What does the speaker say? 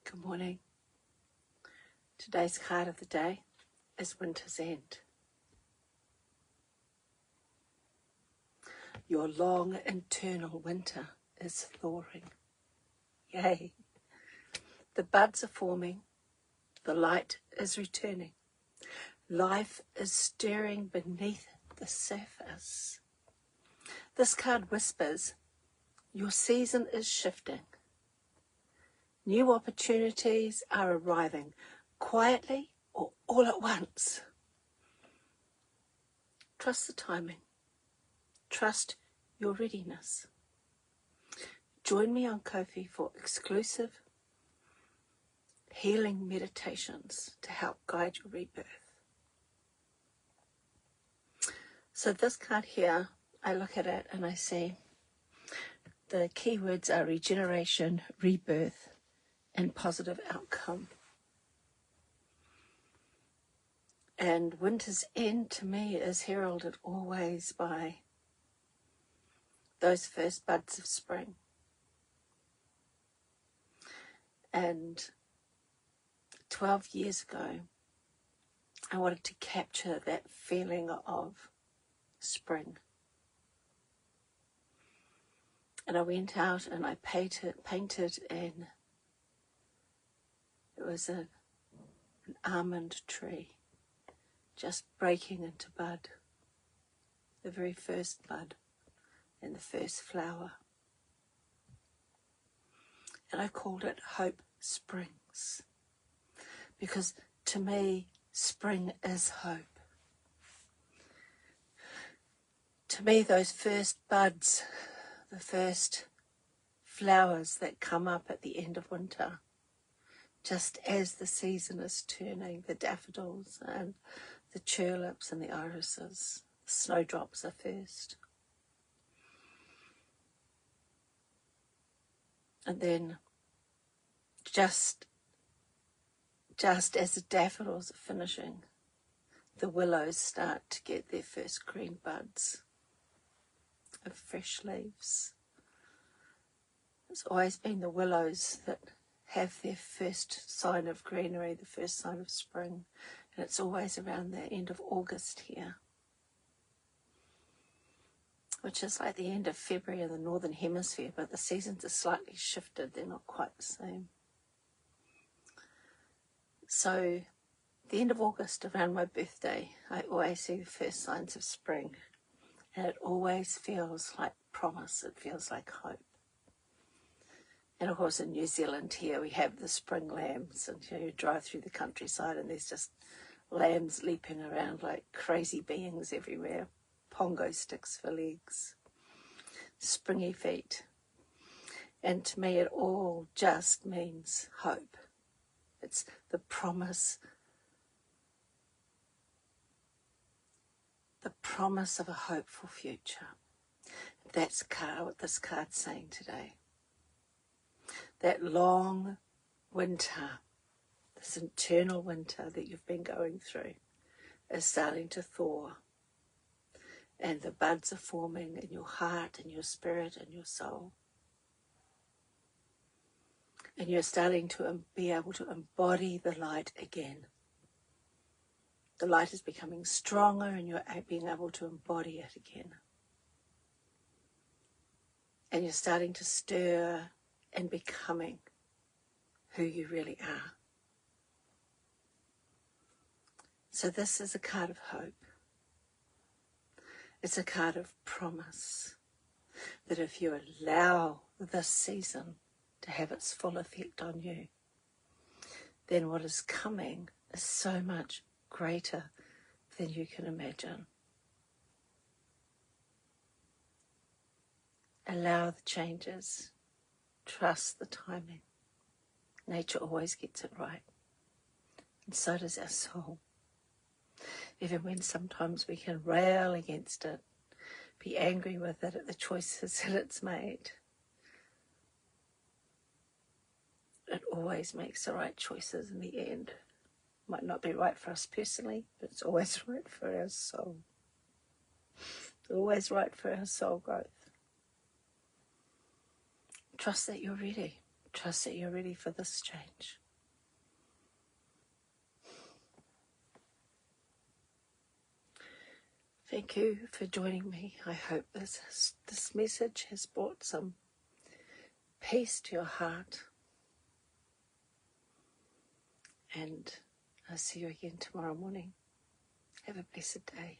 Good morning. Today's card of the day is Winter's End. Your long internal winter is thawing. Yay! The buds are forming. The light is returning. Life is stirring beneath the surface. This card whispers, your season is shifting. New opportunities are arriving, quietly or all at once. Trust the timing. Trust your readiness. Join me on Ko-fi for exclusive healing meditations to help guide your rebirth. So this card here, I look at it and I see the keywords are regeneration, rebirth, and positive outcome. And winter's end to me is heralded always by those first buds of spring. And 12 years ago, I wanted to capture that feeling of spring. And I went out and I painted and it was an almond tree just breaking into bud, the very first bud and the first flower. And I called it Hope Springs, because to me, spring is hope. To me, those first buds, the first flowers that come up at the end of winter, just as the season is turning, the daffodils and the tulips and the irises, the snowdrops are first. And then just as the daffodils are finishing, the willows start to get their first green buds of fresh leaves. It's always been the willows that have their first sign of greenery, the first sign of spring, and it's always around the end of August here, which is like the end of February in the Northern Hemisphere, but the seasons are slightly shifted, they're not quite the same. So the end of August, around my birthday, I always see the first signs of spring, and it always feels like promise, it feels like hope. And of course in New Zealand here we have the spring lambs, and you drive through the countryside and there's just lambs leaping around like crazy beings everywhere, pongo sticks for legs, springy feet. And to me it all just means hope. It's the promise of a hopeful future. That's what this card's saying today. That long winter, this internal winter that you've been going through, is starting to thaw. And the buds are forming in your heart and your spirit and your soul. And you're starting to be able to embody the light again. The light is becoming stronger and you're being able to embody it again. And you're starting to stir and becoming who you really are. So this is a card of hope. It's a card of promise that if you allow this season to have its full effect on you, then what is coming is so much greater than you can imagine. Allow the changes. Trust the timing. Nature always gets it right. And so does our soul. Even when sometimes we can rail against it, be angry with it at the choices that it's made, it always makes the right choices in the end. Might not be right for us personally, but it's always right for our soul. Always right for our soul growth. Trust that you're ready. Trust that you're ready for this change. Thank you for joining me. I hope this message has brought some peace to your heart. And I'll see you again tomorrow morning. Have a blessed day.